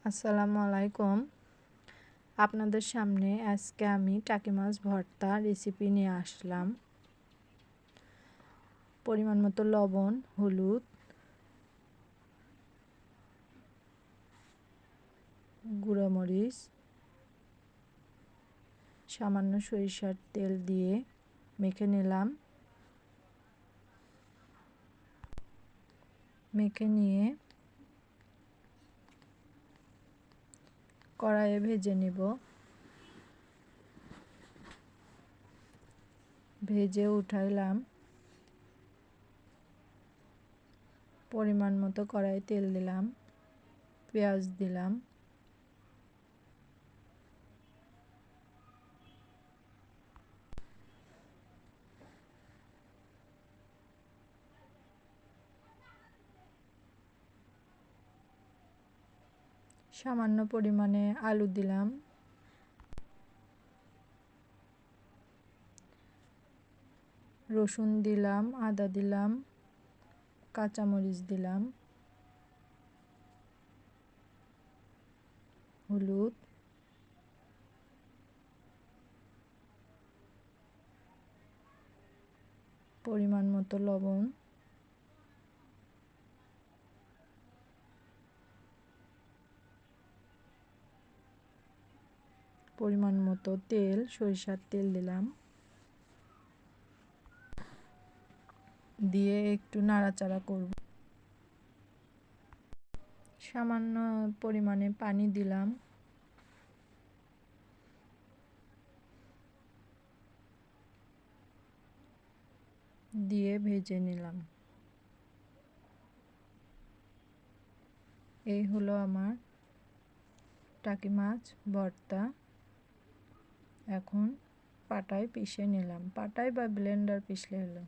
আসসালামু আলাইকুম। আপনাদের সামনে আজকে আমি টাকি মাছ ভর্তা রেসিপি নিয়ে আসলাম। পরিমাণ মতো লবণ, হলুদ, গুঁড়া মরিচ, সামান্য সরিষার তেল দিয়ে মেখে নিলাম। মেখে নিয়ে কড়াইয়ে ভেজে নিব। ভেজে উঠাইলাম। পরিমাণ মতো কড়াইয়ে তেল দিলাম, পেঁয়াজ দিলাম, সামান্য পরিমাণে আলু দিলাম, রসুন দিলাম, আদা দিলাম, কাঁচামরিচ দিলাম, হলুদ, পরিমাণ মতো লবণ, পরিমাণ মতো তেল, সরিষার তেল দিলাম, দিয়ে একটু নাড়াচাড়া করব। সামান্য পরিমাণে পানি দিলাম, দিয়ে ভেজে নিলাম। এই হলো আমার টাকি মাছ ভর্তা। এখন পাটায় পিষে নিলাম, পাটায় বা ব্লেন্ডার পিষলে হলো।